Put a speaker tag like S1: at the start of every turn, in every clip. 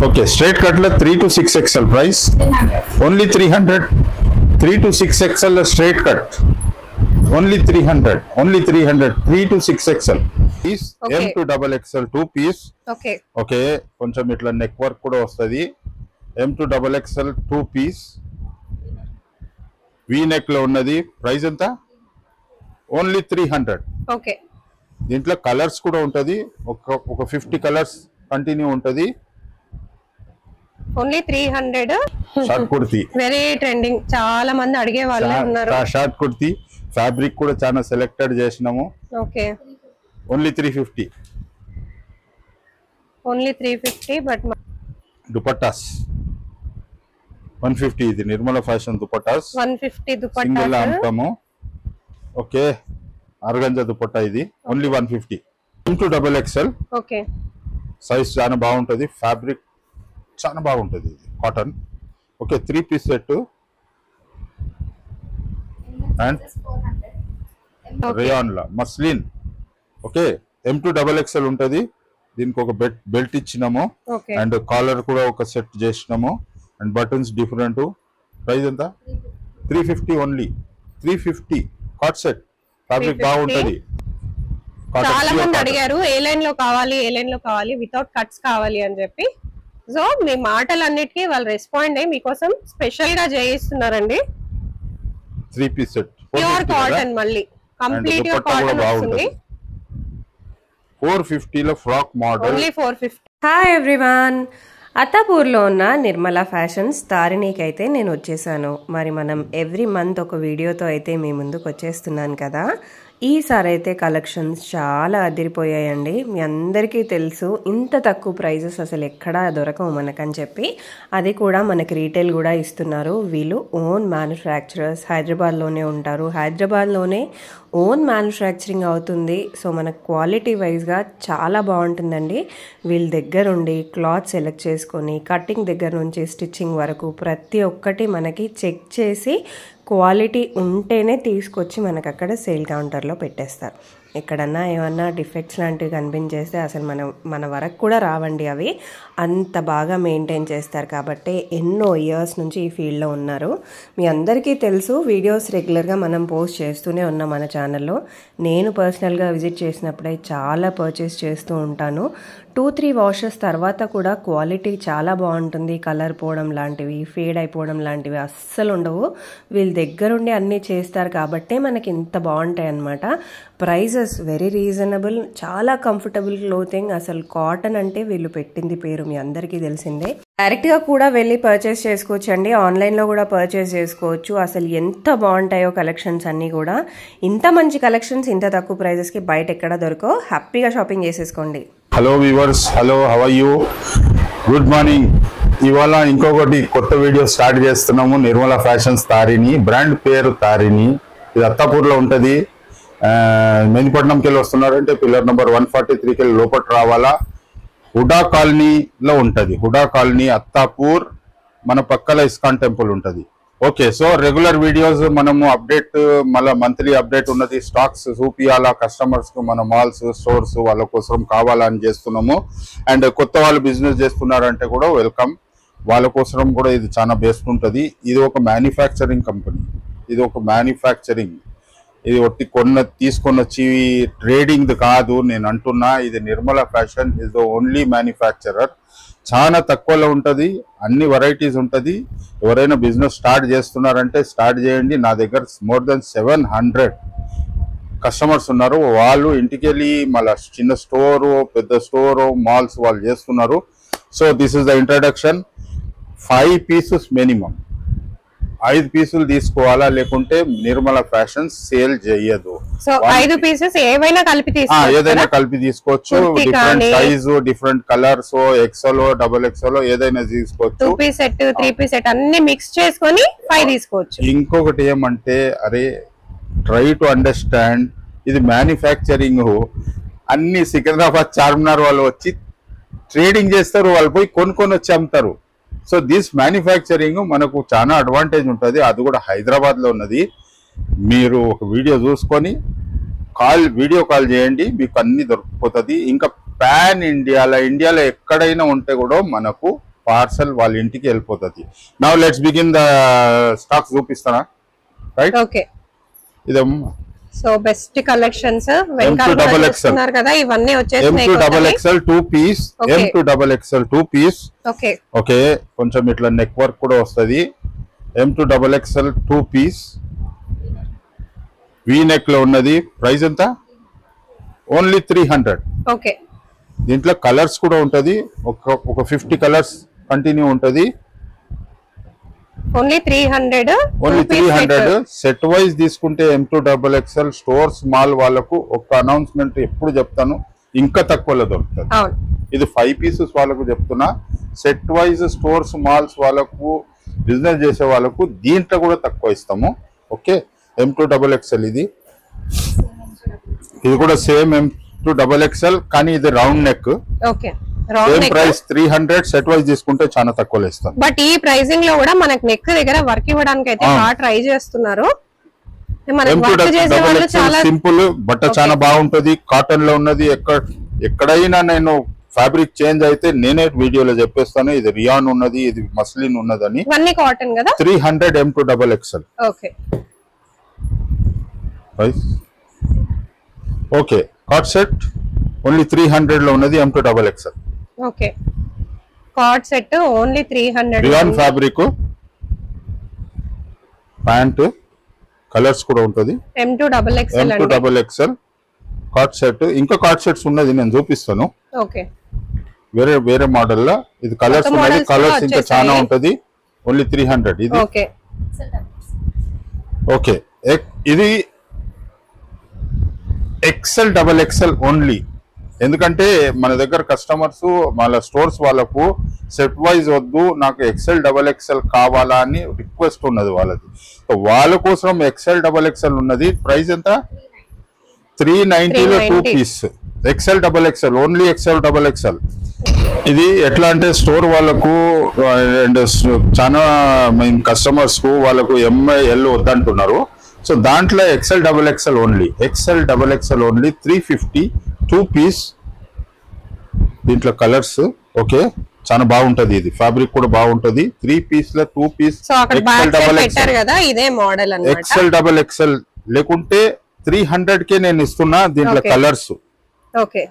S1: Okay, straight cutlet 3 to 6XL price. Only 300. 3 to 6XL straight cut. Only 300. Only 300. 3 to 6XL. Piece
S2: Okay.
S1: M to double XL 2 piece.
S2: Okay
S1: Okay, కొంచెం ఇట్లా neck work కూడా వస్తది. M to double XL 2 piece. V neck లో ఉన్నది. Price ఎంత? Only 300.
S2: Okay
S1: దీంట్లో colours కూడా ఉంటది. ఒక 50 కలర్స్ కంటిన్యూ ఉంటది.
S2: Only 300.
S1: Short kurti.
S2: Very trending, చాలా మంది అడిగే వాళ్ళే ఉన్నారు.
S1: షార్ట్ కుర్తీ ఫ్యాబ్రిక్ కూడా చాలా సెలెక్టెడ్ చేసినాము.
S2: Okay
S1: only 350.
S2: Only 350. But
S1: dupattas 150. ఇది నిర్మల ఫ్యాషన్ దుపట్టాస్
S2: 150
S1: సింగిల్
S2: దుపట్టా.
S1: అమ్ముతాము. ఓకే, ఆర్గంజా దుపట్టా ఇది only 150. M2 double XL
S2: okay
S1: size చాలా బాగుంటది. ఫ్యాబ్రిక్ చాలా బాగుంటది. ఇది cotton. Okay, 3 piece set and rayon లా muslin. Okay, M2 double XL ఉంటది. దీనికి ఒక బెల్ట్ ఇచ్చినాము
S2: ఓకే
S1: అండ్ కాలర్ కూడా ఒక సెట్ చేసినాము అండ్ బటన్స్ డిఫరెంట్. ప్రైస్ ఎంత? 350 ఓన్లీ. 350 cot set. ఫ్యాబ్రిక్
S2: 350.
S1: బాగుంటది.
S2: చాలా మంది అడిగారు ఏ లైన్ లో కావాలి వితౌట్ కట్స్ కావాలి అని చెప్పి. సో మీ మాటలన్నిటికీ వాళ్ళు రెస్పాండ్ అయ్యి మీకోసం స్పెషల్ గా చేయిస్తున్నారండి.
S1: 3 పీస్ సెట్
S2: ప్యూర్ కాటన్, మళ్ళీ కంప్లీట్ గా కాటన్ వస్తుంది.
S1: 450 లో frock model.
S2: Only 450.
S3: Hi everyone, అత్తాపూర్లో ఉన్న నిర్మల ఫ్యాషన్స్ తారిణికి అయితే నేను వచ్చేసాను. మరి మనం ఎవ్రీ మంత్ ఒక వీడియోతో అయితే మీ ముందుకు వచ్చేస్తున్నాను కదా. ఈసారి అయితే కలెక్షన్స్ చాలా అదిరిపోయాయండి. మీ అందరికీ తెలుసు ఇంత తక్కువ ప్రైజెస్ అసలు ఎక్కడా దొరకవు మనకని చెప్పి. అది కూడా మనకి రీటైల్ కూడా ఇస్తున్నారు. వీళ్ళు ఓన్ మ్యానుఫ్యాక్చరర్స్, హైదరాబాద్లోనే ఉంటారు. హైదరాబాద్లోనే ఓన్ మ్యానుఫ్యాక్చరింగ్ అవుతుంది. సో మనకు క్వాలిటీ వైజ్గా చాలా బాగుంటుందండి. వీళ్ళ దగ్గర ఉండి క్లాత్ సెలెక్ట్ చేసుకొని కటింగ్ దగ్గర నుంచి స్టిచ్చింగ్ వరకు ప్రతి ఒక్కటి మనకి చెక్ చేసి క్వాలిటీ ఉంటేనే తీసుకొచ్చి మనకు అక్కడ సేల్ కౌంటర్లో పెట్టేస్తారు. ఎక్కడన్నా ఏమన్నా డిఫెక్ట్స్ లాంటివి కనిపించేస్తే అసలు మన వరకు కూడా రావండి. అవి అంత బాగా మెయింటైన్ చేస్తారు. కాబట్టి ఎన్నో ఇయర్స్ నుంచి ఈ ఫీల్డ్లో ఉన్నారు. మీ అందరికీ తెలుసు, వీడియోస్ రెగ్యులర్గా మనం పోస్ట్ చేస్తూనే ఉన్నాం మన ఛానల్లో. నేను పర్సనల్గా విజిట్ చేసినప్పుడే చాలా పర్చేస్ చేస్తూ ఉంటాను. 2-3 వాషెస్ తర్వాత కూడా క్వాలిటీ చాలా బాగుంటుంది. కలర్ పోవడం లాంటివి, ఫేడ్ అయిపోవడం లాంటివి అస్సలు ఉండవు. వీళ్ళ దగ్గరుండి అన్నీ చేస్తారు కాబట్టే మనకి ఇంత బాగుంటాయి అన్నమాట. ప్రైజెస్ వెరీ రీజనబుల్, చాలా కంఫర్టబుల్ క్లోతింగ్. అసలు కాటన్ అంటే వీళ్ళు పెట్టింది పేరు మీ అందరికీ తెలిసిందే. డైరెక్ట్గా కూడా వెళ్ళి పర్చేస్ చేసుకోవచ్చు అండి, ఆన్లైన్లో కూడా పర్చేస్ చేసుకోవచ్చు. అసలు ఎంత బాగుంటాయో కలెక్షన్స్ అన్నీ కూడా. ఇంత మంచి కలెక్షన్స్ ఇంత తక్కువ ప్రైజెస్కి బయట ఎక్కడ దొరకో. హ్యాపీగా షాపింగ్ చేసేసుకోండి.
S1: Hello viewers, hello, how are you? Good morning. ఇవాళ ఇంకొకటి కొత్త వీడియో స్టార్ట్ చేస్తున్నాము. నిర్మల ఫ్యాషన్స్ తారిణి, బ్రాండ్ పేరు తారిణి. ఇది అత్తాపూర్లో ఉంటుంది. మెయిన్పట్నంకి వెళ్ళి వస్తున్నారంటే పిల్లర్ నెంబర్ 143కి వెళ్ళి లోపల రావాలా. హుడా కాలనీలో ఉంటుంది. హుడా కాలనీ, అత్తాపూర్. మన పక్కల ఇస్కాన్ టెంపుల్ ఉంటుంది. ఓకే, సో రెగ్యులర్ వీడియోస్ మనము అప్డేట్, మళ్ళీ మంత్లీ అప్డేట్ ఉన్నది. స్టాక్స్ చూపియాలా కస్టమర్స్కు, మన మాల్స్, స్టోర్స్ వాళ్ళ కోసం కావాలని చేస్తున్నాము. అండ్ కొత్త వాళ్ళు బిజినెస్ చేస్తున్నారంటే కూడా వెల్కమ్. వాళ్ళ కోసం కూడా ఇది చాలా బెస్ట్ ఉంటుంది. ఇది ఒక మ్యానుఫ్యాక్చరింగ్ కంపెనీ. ఇది ఒక మ్యానుఫ్యాక్చరింగ్. ఇది ఒట్టి తీసుకొని వచ్చి ట్రేడింగ్ కాదు నేను అంటున్నా. ఇది Nirmala fashion is the only manufacturer. చాలా తక్కువలో ఉంటుంది, అన్ని వెరైటీస్ ఉంటుంది. ఎవరైనా బిజినెస్ స్టార్ట్ చేస్తున్నారంటే స్టార్ట్ చేయండి. నా దగ్గర మోర్ దెన్ 700 కస్టమర్స్ ఉన్నారు. వాళ్ళు ఇంటికి వెళ్ళి మళ్ళీ చిన్న స్టోరు, పెద్ద స్టోరు, మాల్స్ వాళ్ళు చేస్తున్నారు. So this is the introduction. 5 pieces minimum, 5 పీసులు తీసుకోవాలా, లేకుంటే నిర్మల ఫ్యాషన్ సేల్ చేయదు.
S2: సో 5 పీసెస్ ఏవైనా కలిపి
S1: ఏదైనా కలిపి తీసుకోవచ్చు. Different size, different colours, XL, double XL ఏదైనా తీసుకోవచ్చు.
S2: 2 పీస్ సెట్, 3 పీస్ సెట్ అన్ని మిక్స్ చేసుకొని 5 తీసుకోవచ్చు.
S1: ఇంకొకటి ఏమంటే, అరే ట్రై టు అండర్స్టాండ్, ఇది మ్యానుఫ్యాక్చరింగ్. అన్ని సికింద్రాబాద్, చార్మినార్ వాళ్ళు వచ్చి ట్రేడింగ్ చేస్తారు, వాళ్ళు పోయి కొనుక్కొని వచ్చి అమ్ముతారు. సో దిస్ మ్యానుఫ్యాక్చరింగ్ మనకు చాలా అడ్వాంటేజ్ ఉంటుంది. అది కూడా హైదరాబాద్లో ఉన్నది. మీరు ఒక వీడియో చూసుకొని వీడియో కాల్ చేయండి, మీకు అన్ని దొరికిపోతుంది. ఇంకా పాన్ ఇండియాలో ఎక్కడైనా ఉంటే కూడా మనకు పార్సల్ వాళ్ళ ఇంటికి వెళ్ళిపోతుంది. Now let's begin the stocks చూపిస్తానా, రైట్?
S2: ఓకే,
S1: ఇది
S2: సో బెస్ట్ కలెక్షన్స్
S1: M2XXL
S2: కదా, ఇవన్నీ వచ్చేసినాయి.
S1: M2XXL 2 piece, M2XXL 2 piece.
S2: Okay
S1: okay, కొంచెం ఇట్లా నెక్ వర్క్ కూడా వస్తుంది. M2XXL 2 పీస్ వీ నెక్ లో ఉన్నది. ప్రైస్ ఎంత? ఓన్లీ 300.
S2: ఓకే,
S1: దీంట్లో కలర్స్ కూడా ఉంటది, ఒక 50 కలర్స్ కంటిన్యూ ఉంటది.
S2: ఓన్లీ 300.
S1: ఓన్లీ 300 సెట్ వైజ్ తీసుకుంటే M2XXL స్టోర్స్ మాల్ వాళ్ళకు ఒక అనౌన్స్మెంట్ ఎప్పుడు చెప్తాను, ఇంకా తక్కువలో దొరుకుతుంది. ఇది 5 పీసెస్ వాళ్ళకు చెప్తున్నా. సెట్ వైజ్ స్టోర్స్ మాల్స్ వాళ్ళకు, బిజినెస్ చేసే వాళ్ళకు దీంట్లో కూడా తక్కువ ఇస్తాము. ఓకే, M2XXL ఇది కూడా సేమ్ M2XXL, కానీ ఇది round neck.
S2: Okay,
S1: same price 300. Set wise తీసుకుంటే చాలా తక్కువలో ఇస్తాం.
S2: బట్ ఈ ప్రైసింగ్ లో కూడా మనకు నెక్ దగ్గర వర్క్ ఇవ్వడానికి అయితే బాగా ట్రై చేస్తున్నారు.
S1: సింపుల్ బట్ట చాలా బాగుంటది, కాటన్ లో ఉన్నది. ఎక్కడైనా నేను ఫ్యాబ్రిక్ చేంజ్ అయితే నేనే వీడియోలో చెప్పేస్తాను, ఇది రియాన్ ఉన్నది, ఇది మస్లిన్ ఉన్నదని.
S2: ఇవన్నీ కాటన్ కదా.
S1: 300 M2XXL.
S2: Okay
S1: okay, cot set only 300 లో ఉన్నది M2XXL.
S2: Okay, cot set only 300.
S1: Rayon fabric, pant, colours కూడా ఉంటది.
S2: M2XXL
S1: cot set. ఇంకా కాట్ సెట్స్ ఉన్నది, నేను చూపిస్తాను.
S2: ఓకే,
S1: వేరే మోడల్ లో ఇది కలర్స్ ఉన్నది. కలర్స్ ఇంకా చాలా ఉంటది. ఓన్లీ 300 ఇది.
S2: ఓకే
S1: ఓకే, ఇది XXL ఓన్లీ. ఎందుకంటే మన దగ్గర కస్టమర్స్ వాళ్ళ స్టోర్స్ వాళ్ళకు సెట్ వైజ్ వద్దు, నాకు XXL కావాలా అని రిక్వెస్ట్ ఉన్నది వాళ్ళది. వాళ్ళ కోసం XXL ఉన్నది. ప్రైస్ ఎంత? 390 లో 2 పీస్ XXL, ఓన్లీ XXL. ఇది ఎట్లా అంటే స్టోర్ వాళ్ళకు అండ్ చాలా కస్టమర్స్ కు వాళ్ళకు ML వద్దంటున్నారు. సో దాంట్లో XXL only, XXL only 350 2 piece. దీంట్లో కలర్స్ ఓకే, చాలా బాగుంటది. ఇది ఫ్యాబ్రిక్ కూడా బాగుంటది. 3 పీస్ లో 2 పీస్ XXL లేకుంటే 300 కే నేను ఇస్తున్నా. దీంట్లో కలర్స్
S2: ఓకే,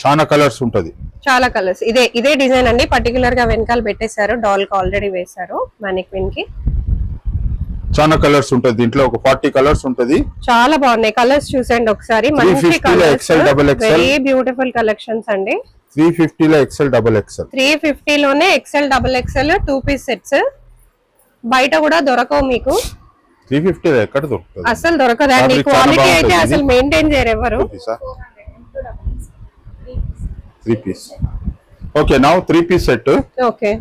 S1: చాలా కలర్స్ ఉంటది.
S2: చాలా కలర్స్. ఇదే డిజైన్ అండి, పర్టికులర్ గా వెనకాల పెట్టేశారు. డాల్ కి ఆల్రెడీ వేశారు మానిక్విన్ కి.
S1: చాలా కలర్స్ ఉంటది. దీంట్లో ఒక 40 కలర్స్ ఉంటది.
S2: చాలా బాగున్నాయి కలర్స్, చూసండి ఒకసారి. మంచి కలర్స్, వెరీ బ్యూటిఫుల్ కలెక్షన్స్ అండి.
S1: 350 లో XXL.
S2: 350 లోనే XXL 2 పీస్ సెట్స్. బయట కూడా దొరకవు మీకు.
S1: 350 ఎక్కడ దొరుకుతుంది?
S2: అసలు దొరకదండి. క్వాలిటీ అయితే అసలు మెయింటైన్ చేయరు ఎవరు.
S1: 3 piece. Okay, now 3 piece set.
S2: Okay,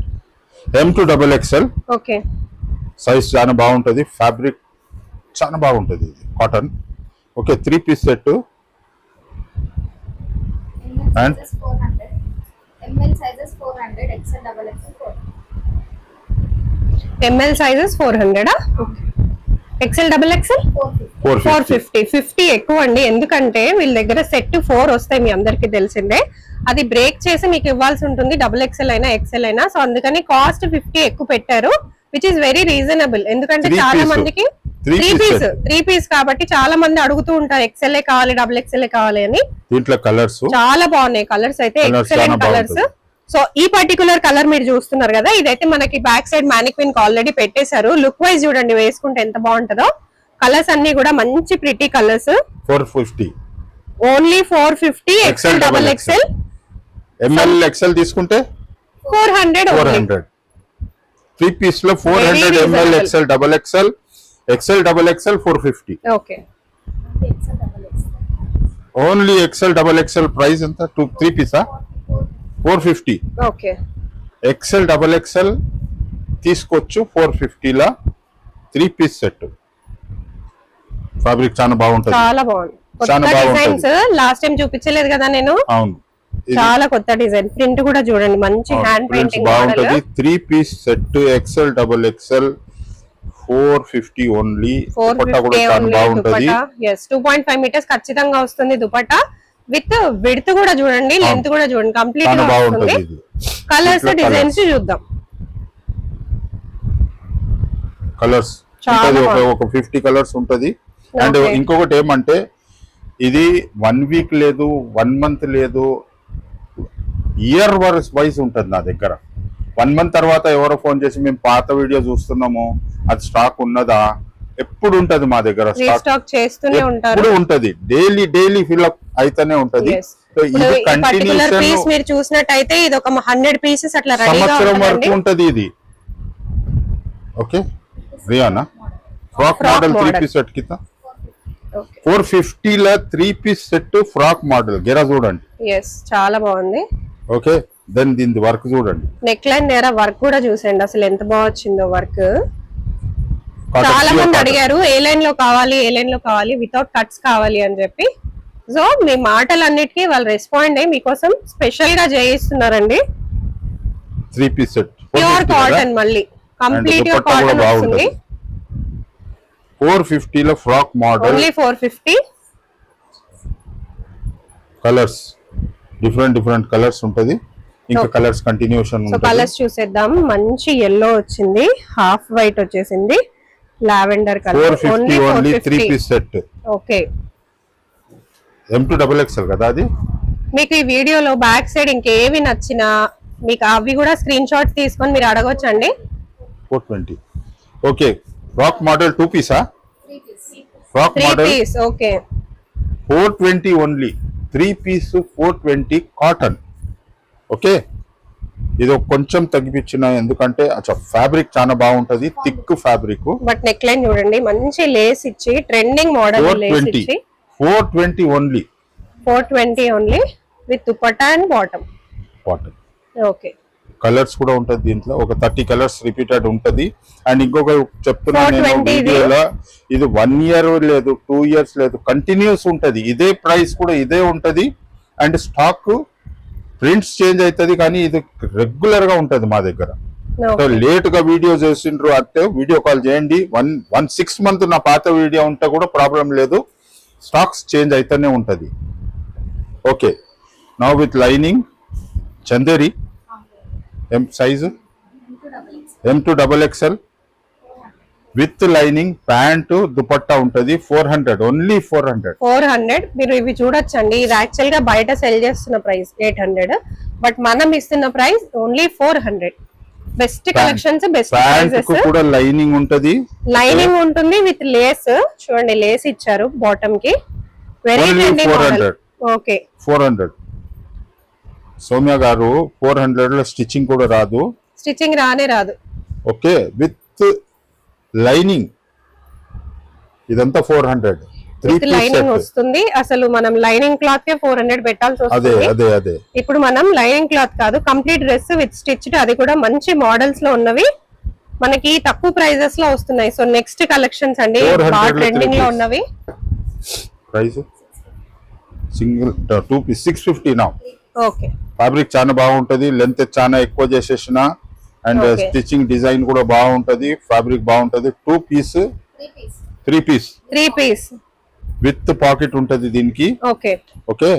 S1: M2XXL.
S2: Okay,
S1: size చాలా బాగుంటది, ఫ్యాబ్రిక్ చాలా బాగుంటది, ఇది cotton. Okay, 3 piece set. And
S4: ML sizes 400, XXL 400.
S2: ML sizes 400. XXL 450. 50 ఎక్కువ అండి, ఎందుకంటే వీళ్ళ దగ్గర సెట్ 4 వస్తాయి, మీ అందరికి తెలిసిందే. అది బ్రేక్ చేసి మీకు ఇవ్వాల్సి ఉంటుంది, XXL అయినా XL అయినా. సో అందుకని కాస్ట్ 50 ఎక్కువ పెట్టారు, విచ్ ఇస్ వెరీ రీజనబుల్. ఎందుకంటే చాలా మందికి 3 పీస్ కాబట్టి చాలా మంది అడుగుతూ ఉంటారు XL కావాలి, XXL కావాలి అని.
S1: దీంట్లో కలర్స్
S2: చాలా బాగున్నాయి. కలర్స్ అయితే ఎక్సలెంట్ కలర్స్. సో ఈ పర్టికులర్ కలర్ మీరు చూస్తున్నారు కదా, ఇదైతే మనకి బ్యాక్ సైడ్ మానిక్విన్ ఆల్రెడీ పెట్టేశారు. లుక్ వైజ్ చూడండి, వేసుకుంటే ఎంత బాగుంటుందో. కలర్స్ అన్ని కూడా మంచి pretty colours.
S1: 450
S2: only 450 XXL.
S1: ML XL తీసుకుంటే
S2: 400.
S1: 3 పీస్ లో 400 ml XXL. XXL 450.
S2: Okay,
S1: only XXL price ఎంత? 3 పీసా 450.
S2: ఓకే,
S1: XXL తీసుకోవచ్చు 450 లా. 3 పీస్ సెట్. ఫ్యాబ్రిక్ చాలా బాగుంటది,
S2: చాలా బాగుంది. కొత్త డిజైన్స్ లాస్ట్ టైం చూపించలేదు కదా నేను.
S1: అవును,
S2: చాలా కొత్త డిజైన్. ప్రింట్ కూడా చూడండి, మంచి హ్యాండ్ పెయింటింగ్
S1: బాగుంటది. 3 piece set XXL 450 only. Dupatta కూడా చాలా బాగుంటది.
S2: yes 2.5 మీటర్స్ ఖచ్చితంగా వస్తుంది దుపట్టా. విత్ విడ్త్ కూడా చూడండి, లెంత్ కూడా చూడండి, కంప్లీట్ గా వస్తుంది. కలర్స్ డిజైన్స్ చూద్దాం.
S1: కలర్స్ ఒక 50 కలర్స్ ఉంటది. అండ్ ఇంకొకటి ఏమంటే ఇది 1 వీక్ లేదు, 1 మంత్ లేదు, ఇయర్ వైజ్ ఉంటుంది నా దగ్గర. 1 మంత్ తర్వాత ఎవరో ఫోన్ చేసి మేము పాత వీడియో చూస్తున్నాము, అది స్టాక్ ఉన్నదా, ఎప్పుడు ఉంటది మా దగ్గర
S2: స్టాక్ చేస్తూనే ఉంటారు,
S1: ఎప్పుడు ఉంటది, డైలీ ఫిల్అప్ అయితేనే ఉంటది. సో ఇది కంటిన్యూషన్
S2: మీరు చూసినట్టయితే ఇది ఒక 100 పీసెస్ అట్లా రెడీగా
S1: సంవత్సరం వరకు ఉంటది ఇది. ఓకే రియానా ఫ్రాక్ మోడల్ 3 పీస్ సెట్ కింద 450 ల 3 పీస్ సెట్ ఫ్రాక్ మోడల్ గెరా చూడండి.
S2: చాలా బాగుంది.
S1: ఓకే దెన్ దీని వర్క్ చూడండి,
S2: నెక్ లైన్ నేర వర్క్ కూడా చూసండి అసలు ఎంత బాగా వచ్చిందో వర్క్. చాలా మంది అడిగారు ఏ లైన్ లో కావాలి వితౌట్ కట్స్ కావాలి అని చెప్పి. సో మీ మాటలన్నిటికీ వాళ్ళు రెస్పాండ్ అయ్యి మీకోసం స్పెషల్ గా చేయిస్తున్నారండి.
S1: 3 పీస్ సెట్
S2: ప్యూర్ కాటన్, మళ్ళీ కంప్లీట్ గా కాటన్ వస్తుంది.
S1: 450 లో frock model,
S2: only 450.
S1: Colours different colours ఉంటది. ఇంకా కలర్స్ కంటిన్యూషన్
S2: సో కలర్స్ చూసేద్దాం. మంచి yellow వచ్చింది, హాఫ్ వైట్ వచ్చేసింది, lavender colour.
S1: 450 3 piece set.
S2: Okay
S1: M2XXL కదా అది.
S2: మీకు ఈ వీడియోలో బ్యాక్ సైడ్ ఇంకేవి నచ్చినా మీకు అవి కూడా స్క్రీన్ షాట్ తీసుకొని మీరు అడగొచ్చండి.
S1: 420. ఓకే ఫ్రాక్ మోడల్ 2 పీసా?
S4: 3
S1: frock
S2: 3
S1: model
S2: piece. Okay
S1: 420 only 3 piece 420 cotton. Okay ఇది కొంచెం తగ్గించిన, ఎందుకంటే ఫ్యాబ్రిక్ చాలా బాగుంటది, thick fabric.
S2: But neckline చూడండి మంచి లేస్ ఇచ్చి ట్రెండింగ్ మోడల్ లేస్ ఇచ్చి
S1: 420 only
S2: 420 only with dupatta and bottom. Okay
S1: colours కూడా ఉంటది దీంట్లో, ఒక 30 కలర్స్ రిపీటెడ్ ఉంటది. అండ్ ఇంకొక చెప్తున్నాను నేను వీడియోలో, ఇది 1 ఇయర్ లేదు, 2 ఇయర్స్ లేదు, కంటిన్యూస్ ఉంటది. ఇదే ప్రైస్ కూడా ఇదే ఉంటది. అండ్ స్టాక్ ప్రింట్స్ చేంజ్ అవుతుంది, కానీ ఇది రెగ్యులర్ గా ఉంటది మా దగ్గర. సో లేట్ గా వీడియో చేసిండ్రు అంటే వీడియో కాల్ చేయండి. 6 మంత్ నా పాత వీడియో ఉంటే కూడా ప్రాబ్లం లేదు, స్టాక్స్ చేంజ్ అయితేనే ఉంటది. Okay now with lining Chanderi size M2XXL with lining, pant dupatta ఉంటది. 400 ఓన్లీ 400.
S2: మీరు ఇవి చూడొచ్చండి. ఇది యాక్చువల్ గా బయట సెల్ చేస్తున్న ప్రైస్ 800, బట్ మనం ఇస్తున్న price only 400. Best collections, best prices.
S1: కూడా లైనింగ్ ఉంటది,
S2: లైనింగ్ ఉంటుంది విత్ లేస్. చూడండి లేస్ ఇచ్చారు బాటమ్ కి. Very trending model. Okay
S1: 400. Soumya గారు 400 లో స్టిచ్చింగ్ కూడా రాదు,
S2: స్టిచ్చింగ్ రాదు.
S1: ఓకే విత్ లైనింగ్ ఇదంతా 400.
S2: లైనింగ్ వస్తుంది. అసలు మనం లైనింగ్ క్లాత్ కే 400 పెట్టాల్సి వస్తుంది.
S1: అదే
S2: ఇప్పుడు మనం లైనింగ్ క్లాత్ కాదు, కంప్లీట్ డ్రెస్ విత్ స్టిచ్డ్, అది కూడా మంచి మోడల్స్ లో ఉన్నవి మనకి తక్కువ ప్రైజెస్ లో వస్తున్నాయి. సో నెక్స్ట్ కలెక్షన్స్ అండి బాగా ట్రెండింగ్ లో ఉన్నవి.
S1: ప్రైస్ సింగిల్ 2 పీస్ 650 నా.
S2: ఓకే
S1: ఫ్యాబ్రిక్ చాలా బాగుంటది, లెంత్ చాలా ఎక్కువ చేసేసిన, అండ్ స్టిచ్చింగ్ డిజైన్ కూడా బాగుంటది, ఫ్యాబ్రిక్ బాగుంటది. 2 పీస్ 3 పీస్ విత్ పాకెట్ ఉంటది దీనికి.
S2: ఓకే
S1: ఓకే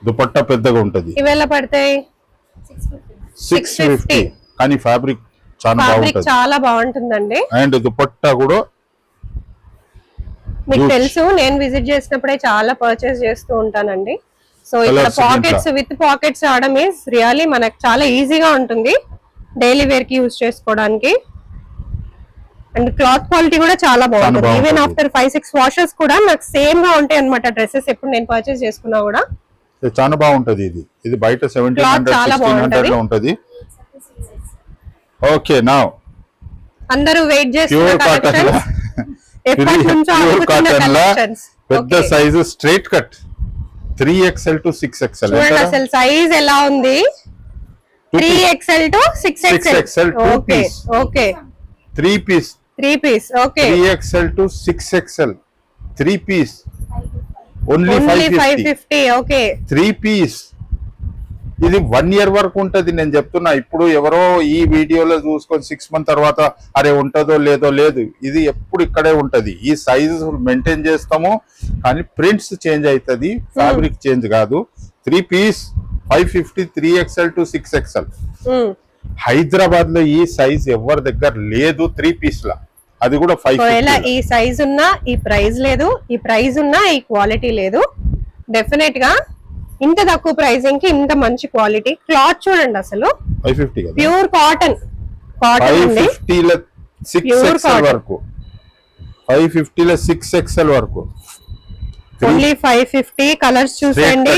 S1: దుపట్టా పెద్దగా ఉంటది.
S2: ఇవేలా పడతాయి?
S1: 650. కానీ ఫ్యాబ్రిక్
S2: చాలా బాగుంటుందండి.
S1: అండ్ దుపట్టా కూడా
S2: మీకు తెలుసు, నేను విజిట్ చేసినప్పుడే చాలా పర్చేస్ చేస్తూ ఉంటానండి. సో ఇక్కడ పాకెట్స్ విత్ పాకెట్స్ రావడం ఈజ్ రియల్లీ మనకు చాలా ఈజీగా ఉంటుంది డైలీ వేర్ కి యూజ్ చేసుకోవడానికి. అండ్ క్లాత్ క్వాలిటీ కూడా చాలా బాగుంటుంది. ఈవెన్ ఆఫ్టర్ 5-6 వాషెస్ కూడా నాకు సేమ్ గా ఉంటాయి అన్నమాట డ్రెస్సెస్. ఎప్పుడు నేను పర్చేస్ చేసుకున్నా కూడా
S1: చాలా బాగుంటది. ఇది బయట 1700-1600 లో ఉంటది. ఓకే నౌ
S2: అందరూ వెయిట్ చేస్తున్న కలెక్షన్స్, ఎప్పటి నుంచో అనుకుంటున్న కలెక్షన్స్.
S1: పెద్ద size straight cut 3XL to 6XL.
S2: చూడండి అసలు సైజ్ ఎలా ఉంది. 3XL to 6XL. Okay okay
S1: 3 piece
S2: okay
S1: 3XL to 6XL 3 piece only 550.
S2: Okay
S1: 3 piece. ఇది 1 ఇయర్ వరకు ఉంటది. నేను చెప్తున్నా, ఇప్పుడు ఎవరో ఈ వీడియోలో చూసుకొని 6 మంత్ తర్వాత అరే ఉంటదో లేదో లేదు, ఇది ఎప్పుడు ఇక్కడే ఉంటది. ఈ సైజ్ మెయింటైన్ చేస్తాము, కానీ ప్రింట్స్ చేంజ్ అవుతుంది, ఫ్యాబ్రిక్ చేంజ్ కాదు. 3 piece 550 3XL to 6XL. Hyderabad లో ఈ సైజ్ ఎవరి దగ్గర లేదు 3 పీస్ లా, అది కూడా 550.
S2: ఈ సైజ్ ఉన్నా ఈ ప్రైస్ లేదు, ఈ ప్రైస్ ఉన్నా ఈ క్వాలిటీ లేదు. డెఫినెట్ గా ఇంత తక్కువ ప్రైసింగ్ కి ఇంత మంచి క్వాలిటీ క్లాత్ చూడండి. అసలు
S1: 550 కదా,
S2: ప్యూర్ కాటన్.
S1: 550 లో 6XL వరకు, 550 లో 6XL వరకు.
S2: ఓన్లీ 550. కలర్స్ చూసండి,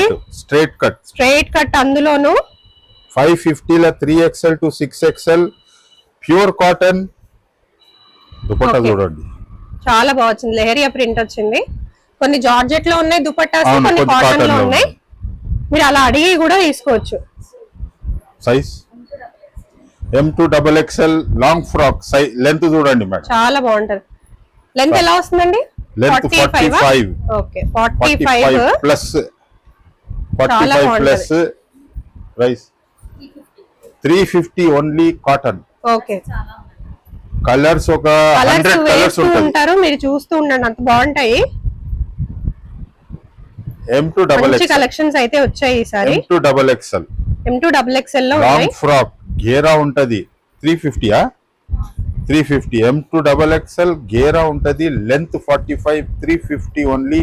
S2: స్ట్రైట్ కట్ అందులోను.
S1: 550 లో 3XL to 6XL pure cotton. Dupatta చూడండి,
S2: చాలా బాగుంది. లెహరియా ప్రింట్ వచ్చింది. కొన్ని జార్జెట్ లో ఉన్నాయి దుపట్టాస్, కొన్ని కాటన్ లో ఉన్నాయి. మీరు అలా అడిగి కూడా తీసుకోవచ్చు.
S1: Size M2XXL long frock size. Length చూడండి మేడం,
S2: చాలా బాగుంటది. లెంత్ ఎలా వస్తుందండి?
S1: Length 45.
S2: Okay, 45
S1: plus 45 plus price 350 only cotton.
S2: Okay,
S1: colours ఒక 100 కలర్స్
S2: ఉంటారు. మీరు చూస్తూ ఉండండి, అంత బాగుంటాయి.
S1: M2XXL
S2: కలెక్షన్స్ అయితే వచ్చాయి ఈసారి.
S1: M2XXL
S2: లో
S1: లాంగ్ ఫ్రాక్ గేరా ఉంటది. 350 350 M2XXL గేరా ఉంటది. Length 45, 350 only.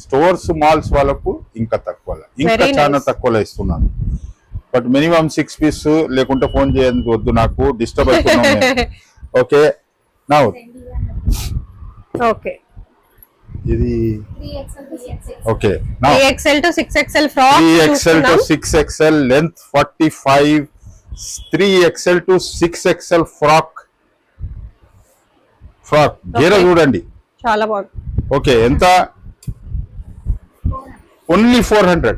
S1: స్టోర్స్ మాల్స్ వాళ్ళకు ఇంకా తక్కువ, ఇంకా చాలా తక్కువలో ఇస్తున్నాను. బట్ మినిమం 6 పీస్ లేకుంటే ఫోన్ చేయండి, వద్దు నాకు డిస్టర్బ్ అవుతున్నాను. ఓకే, నా
S2: ఓకే,
S1: ఇది
S4: 3XL
S2: to 6XL frock.
S1: 3XL to 6XL length 45, 3XL to 6XL frock గేరా చూడండి,
S2: చాలా బాగుంది.
S1: ఓకే, ఎంత? ఓన్లీ 400.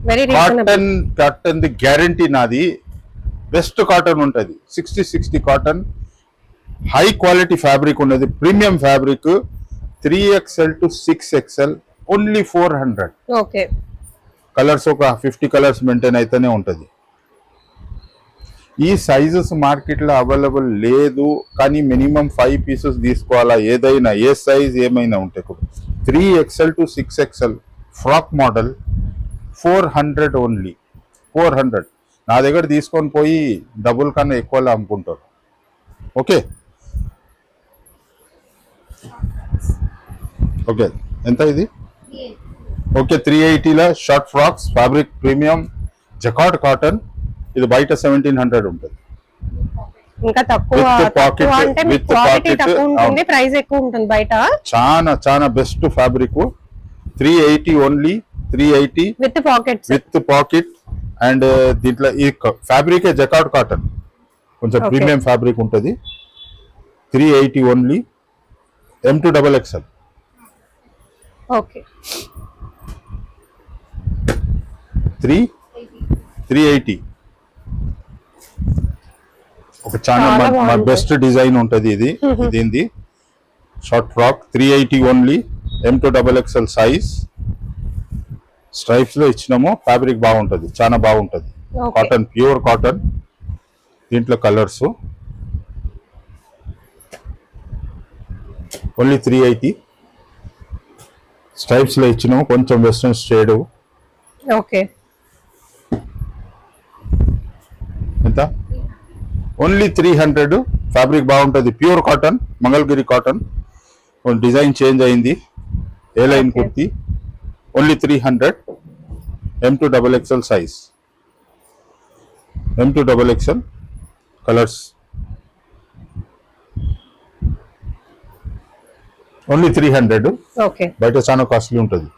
S2: Very reasonable.
S1: కాటన్ ది గ్యారంటీ నాది. బెస్ట్ కాటన్ ఉంటది. 60 కాటన్, హై క్వాలిటీ ఫ్యాబ్రిక్ ఉన్నది, premium fabric. 3XL to 6XL only 400.
S2: Okay,
S1: colours ఒక 50 కలర్స్ మెయింటైన్ అయితేనే ఉంటది. ఈ సైజెస్ మార్కెట్ లో అవైలబుల్ లేదు, కానీ మినిమం 5 పీసెస్ తీసుకోవాలా. ఏదైనా ఏ సైజ్ ఏమైనా ఉంటే కూడా. 3XL to 6XL frock model 400 only. 400 నా దగ్గర తీసుకొని పోయి డబుల్ కన్నా ఎక్కువలో అమ్ముకుంటారు. ఓకే, ఓకే, ఎంత ఇది? Okay, 380 short frocks fabric premium jacquard cotton. ఇది బయట 1700 ఉంటుంది.
S2: ఇంకా తక్కువ అంటే మీకు క్వాలిటీ తక్కువ ఉంటుంది, ప్రైస్ ఎక్కువ ఉంటుంది బయట.
S1: చాలా best fabric. 380 only. 380
S2: with
S1: pocket. And దీంట్లో ఈ ఫ్యాబ్రిక్ జకార్డ్ కాటన్, కొంచెం ప్రీమియం ఫ్యాబ్రిక్ ఉంటుంది. 380 ఓన్లీ. M2XXL.
S2: ఓకే,
S1: 380 ఒక చాలా బెస్ట్ డిజైన్ ఉంటది. ఇది short frock 380 only. M2XXL size. Stripes లో ఇచ్చినాము. ఫ్యాబ్రిక్ బాగుంటది, చాలా బాగుంటది. Cotton, pure cotton. దీంట్లో కలర్స్ ఓన్లీ 380. స్ట్రైప్స్ లో ఇచ్చినాము, కొంచెం వెస్ట్రన్ షేడ్.
S2: ఓకే,
S1: ఎంత? ఓన్లీ 300. ఫ్యాబ్రిక్ బాగుంటది, pure cotton, Mangalagiri cotton. Design change అయింది, A line kurti. Only 300. M2XXL size. M2XXL colours only 300.
S2: Okay,
S1: బయట చాలా కాస్ట్లీ ఉంటుంది.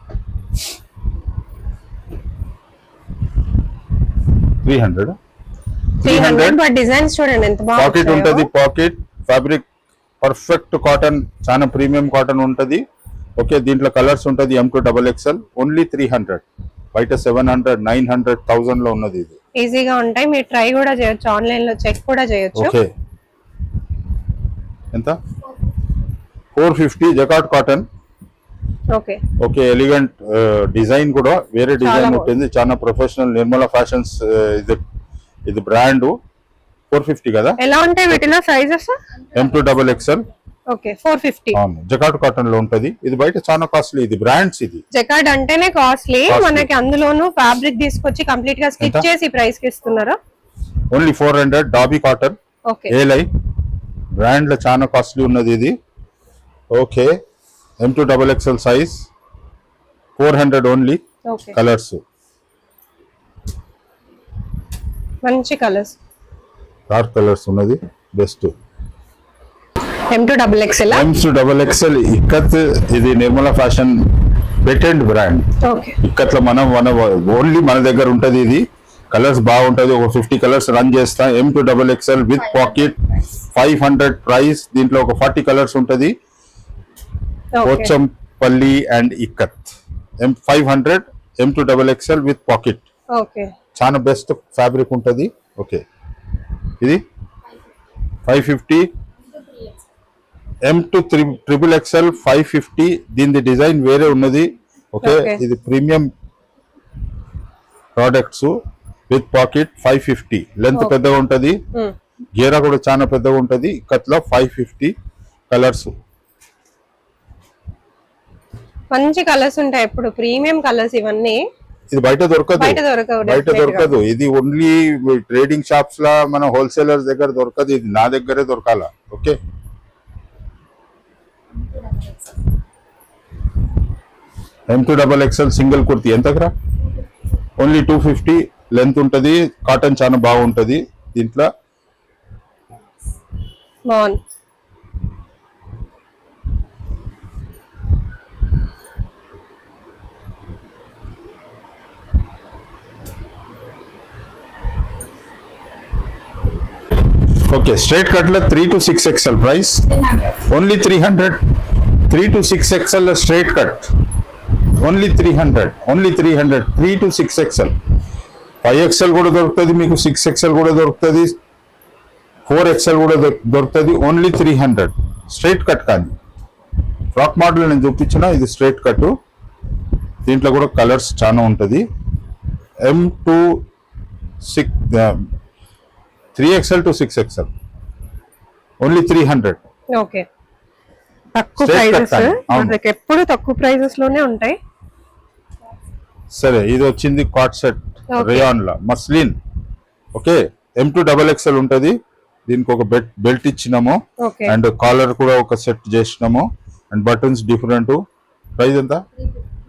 S1: 300.
S2: బట్ డిజైన్స్ చూడండి ఎంత బాగుంది.
S1: పాకెట్ ఉంటది, పాకెట్ ఫ్యాబ్రిక్ పర్ఫెక్ట్ కాటన్, చాలా ప్రీమియం కాటన్ ఉంటది. ఓకే, దీంట్లో కలర్స్ ఉంటది. M2XXL only 300. బయట 700, 900, 1000 లో ఉన్నది. ఇది
S2: ఈజీగా ఉంటాయి, మీరు ట్రై కూడా చేయొచ్చు, ఆన్లైన్ లో చెక్ కూడా చేయొచ్చు.
S1: ఓకే, ఎంత? 450 jacquard cotton.
S2: Okay,
S1: okay, elegant design కూడా వేరే డిజైన్ ఉంటుంది, చాలా ప్రొఫెషనల్. నిర్మలా ఫ్యాషన్స్ ఇది బ్రాండ్. 450 కదా.
S2: ఎలా ఉంటాయి వీటిలో సైజెస్?
S1: M2XXL
S2: okay 450.
S1: అవును, జకార్డ్ కాటన్ లో ఉంటది. ఇది బయట చాలా కాస్ట్లీ, ఇది బ్రాండ్స్. ఇది
S2: జకార్డ్ అంటేనే కాస్ట్లీ, మనకి అందులోను ఫ్యాబ్రిక్ తీసుకొచ్చి కంప్లీట్ గా స్టిచ్ చేసి ప్రైస్ కి ఇస్తున్నారు.
S1: ఓన్లీ 400. డాబీ కాటన్
S2: ఓకే,
S1: ఏలై బ్రాండ్ లో చాలా కాస్ట్లీ ఉన్నది ఇది. Okay, M2 XXL size 400 only.
S2: Okay,
S1: colours
S2: మంచి కలర్స్,
S1: డార్క్ కలర్స్ ఉన్నది. Best
S2: M2 XXL.
S1: M2 XXL ikat. ఇది Nirmala fashion patent brand.
S2: Okay,
S1: ఇక్కత్లో మనం ఓన్లీ మన దగ్గర ఉంటది. ఇది కలర్స్ బాగుంటది. ఒక 50 కలర్స్ రన్ చేస్తా. M2 XXL with pocket 500 price. దీంట్లో ఒక 40 కలర్స్ ఉంటది. Pochampally and ikat 500 M2 XXL with pocket.
S2: Okay,
S1: చాలా బెస్ట్ ఫ్యాబ్రిక్ ఉంటది. ఓకే, ఇది 550. M2 XXL 550. దీని డిజైన్ వేరే ఉన్నది. ఓకే, ఇది premium products with pocket 550. Length పెద్దగా ఉంటది, గేరా కూడా చాలా పెద్దగా ఉంటది. ఇక్కత్లో 550 కలర్స్.
S2: మంచి కలర్స్ ఉంటాయి. ఇప్పుడు ప్రీమియం కలర్స్ ఇవన్నీ.
S1: ఇది బయట దొరకదు. ఇది ఓన్లీ ట్రేడింగ్ షాప్స్ లా, మన హోల్సేలర్స్ దగ్గర దొరకదు. ఇది నా దగ్గరే దొరకాల. Okay, M2 XXL single kurti ఎంతకరా? ఓన్లీ 250. లెంత్ ఉంటది, కాటన్ చాలా బాగుంటది. దీంట్లో
S2: బాగుంది.
S1: ఓకే, స్ట్రైట్ కట్ లో 3 to 6 XL price only 300. 3 to 6 XL straight cut only 300. 3 to 6 XL. 5 XL కూడా దొరుకుతుంది మీకు, 6 XL కూడా దొరుకుతుంది, 4 XL కూడా దొరుకుతుంది. Only 300 straight cut. కానీ ఫ్రాక్ మోడల్ నేను చూపించిన, ఇది స్ట్రైట్ కట్. దీంట్లో కూడా కలర్స్ చాలా ఉంటుంది. M2 3XL to 6XL only 300.
S2: Okay, తక్కువ ప్రైజెస్. మనకి ఎప్పుడు తక్కువ ప్రైజెస్ లోనే ఉంటాయి.
S1: సరే, ఇది వచ్చింది కాట్ సెట్ రేయాన్ లా మస్లిన్. ఓకే, M2 XXL ఉంటది. దీనికి ఒక బెల్ట్ ఇచ్చినాము అండ్ కాలర్ కూడా ఒక సెట్ చేసినాము అండ్ బటన్స్ డిఫరెంట్. ప్రైస్ ఎంత?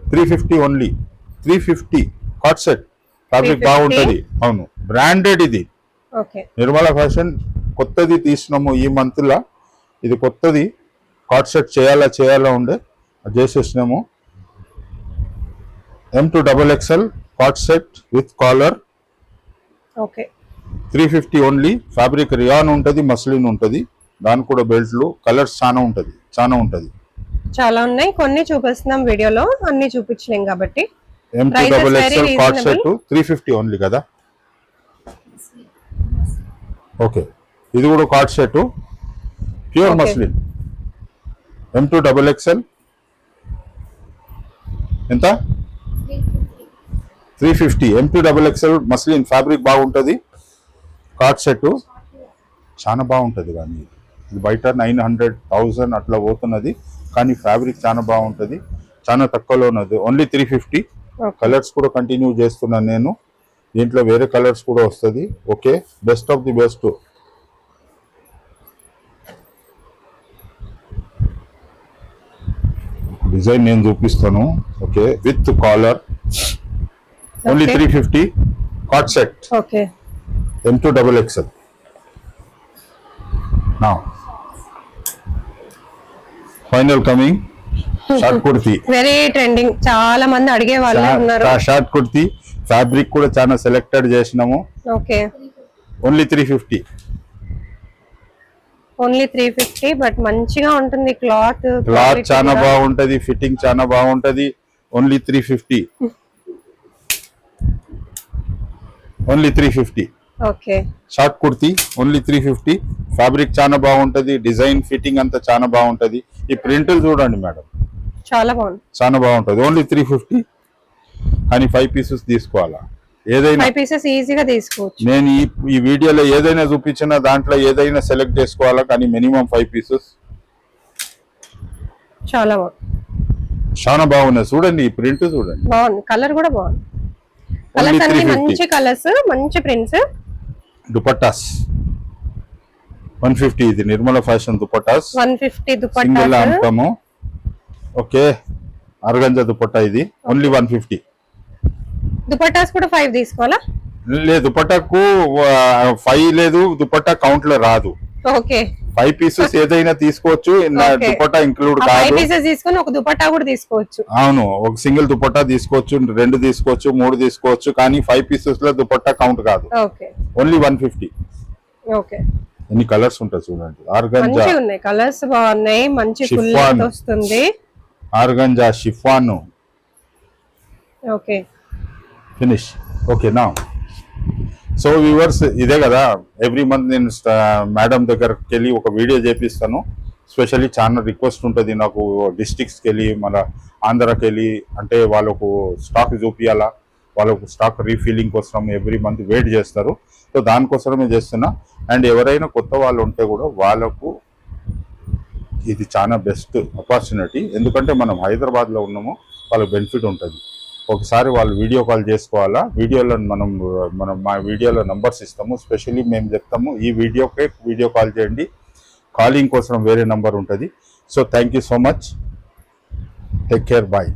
S1: 350 ఓన్లీ. 350 cot set. ఫ్యాబ్రిక్ బాగుంటది. అవును, బ్రాండెడ్. ఇది నిర్మలా ఫ్యాషన్ కొత్తది తీసినాము ఈ మంత్ లా. ఇది కొత్తది. కాట్ సెట్ చేయాలా ఉండే, అది చేసేసినాము. M2 XXL cot set with collar.
S2: Okay,
S1: 350 only. Fabric rayon ఉంటది, మస్లిన్ ఉంటది. దానికి కూడా బెల్ట్లు. కలర్స్ చాలా ఉంటది.
S2: చాలా ఉన్నాయి. కొన్ని చూపిస్తున్నాం వీడియోలో, అన్ని చూపించలేం కాబట్టి.
S1: M2 XXL cot set 350 only కదా. ఓకే, ఇది కూడా cot set pure muslin. M2 XXL ఎంత? 350. M2 XXL muslin. ఫ్యాబ్రిక్ బాగుంటది. కాట్ సెట్ చాలా బాగుంటది. కానీ ఇది బయట 900,000 అట్లా పోతున్నది. కానీ ఫ్యాబ్రిక్ చాలా బాగుంటది. చాలా తక్కువలో ఉన్నది. ఓన్లీ 350. కలర్స్ కూడా కంటిన్యూ చేస్తున్నాను నేను. దీంట్లో వేరే కలర్స్ కూడా వస్తుంది. Okay, best of the best. Design నేను చూపిస్తాను. Okay, with collar only 350 cot set.
S2: Okay,
S1: M2 XXL. నా final coming short kurti.
S2: Very trending. చాలా మంది అడిగే వాళ్ళు ఉన్నారు.
S1: షార్ట్ కుర్తీ ఫ్యాబ్రిక్ కూడా చాలా సెలెక్టెడ్ చేసినాము.
S2: Okay,
S1: only 350.
S2: ఓన్లీ 350. బట్ మంచిగా ఉంటుంది. క్లాత్
S1: చాలా బాగుంటది. ఫిట్టింగ్ చాలా బాగుంటది. Only 350. Only 350.
S2: Okay,
S1: short kurti only 350. Fabric చాలా బాగుంటది. డిజైన్ ఫిట్టింగ్ అంతా చాలా బాగుంటది. ఈ ప్రింట్లు చూడండి మేడం,
S2: చాలా బాగుంది.
S1: చాలా బాగుంటది. ఓన్లీ 350. కానీ 5 పీసెస్ తీసుకోవాలా? ఏదైనా
S2: 5 పీసెస్ ఈజీగా తీసుకోవచ్చు.
S1: నేను ఈ వీడియోలో ఏదైనా చూపించిన దాంట్లో ఏదైనా సెలెక్ట్ చేసుకోవాలా. కానీ మినిమం 5 పీసెస్.
S2: చాలా బాగుంది,
S1: చాలా బాగున్నాయి. చూడండి ఈ ప్రింట్ చూడండి.
S2: బాగుంది, కలర్ కూడా బాగుంది.
S1: Only
S2: కలర్స్ అన్ని
S1: 350.
S2: మంచి కలర్స్, మంచి ప్రింట్స్.
S1: దుపట్టాస్ 150. ఇది నిర్మల ఫ్యాషన్ దుపట్టాస్
S2: 150
S1: సింగిల్
S2: దుపట్టాస్.
S1: అమ్ముతాము. ఓకే, ఆర్గంజా దుపట్టా ఇది ఓన్లీ 150.
S2: దుపట్టాస్ కూడా 5 తీసుకోవాలా?
S1: లేదు, దుపట్టాకు 5 లేదు, దుపట్టా కౌంట్ లో రాదు.
S2: ఓకే,
S1: 5 పీసెస్ ఏదైనా తీసుకోవచ్చు,
S2: Okay.
S1: దుపట్టా ఇంక్లూడ్
S2: 5
S1: కాదు.
S2: పీసెస్ తీసుకొని ఒక దుపట్టా కూడా తీసుకోవచ్చు.
S1: అవును, ఒక సింగిల్ దుపట్టా తీసుకోవచ్చు, 2 తీసుకోవచ్చు, 3 తీసుకోవచ్చు, కానీ 5 పీసెస్ లో దుపట్టా కౌంట్ కాదు.
S2: Okay
S1: only 150.
S2: ఓకే,
S1: ఎన్ని కలర్స్ ఉంటాయి చూడండి. ఆర్గంజా,
S2: మంచి ఉన్నాయి కలర్స్, బాగున్నాయి, మంచి ఫుల్
S1: Chiffon.
S2: లెంత్ వస్తుంది.
S1: Organza chiffon
S2: okay,
S1: finish. Okay, నా సో వ్యూవర్స్, ఇదే కదా ఎవ్రీ మంత్ నేను మేడం దగ్గరికి వెళ్ళి ఒక వీడియో చేపిస్తాను. స్పెషల్లీ చాలా రిక్వెస్ట్ ఉంటుంది నాకు, డిస్ట్రిక్ట్స్కి వెళ్ళి మన ఆంధ్రాకి వెళ్ళి, అంటే వాళ్ళకు స్టాక్ చూపించాలా, వాళ్ళకు స్టాక్ రీఫిల్లింగ్ కోసం ఎవ్రీ మంత్ వెయిట్ చేస్తారు. సో దానికోసమే చేస్తున్నా. అండ్ ఎవరైనా కొత్త వాళ్ళు ఉంటే కూడా వాళ్ళకు ఇది చాలా బెస్ట్ ఆపర్చునిటీ. ఎందుకంటే మనం హైదరాబాద్లో ఉన్నాము, వాళ్ళకి బెనిఫిట్ ఉంటుంది. ఒకసారి వాళ్ళు వీడియో కాల్ చేసుకోవాలా. వీడియోలో మనం మా వీడియోలో నంబర్స్ ఇస్తాము. స్పెషల్లీ మేము చెప్తాము ఈ వీడియోకే వీడియో కాల్ చేయండి. కాలింగ్ కోసం వేరే నంబర్ ఉంటుంది. So thank you so much. Take care, bye.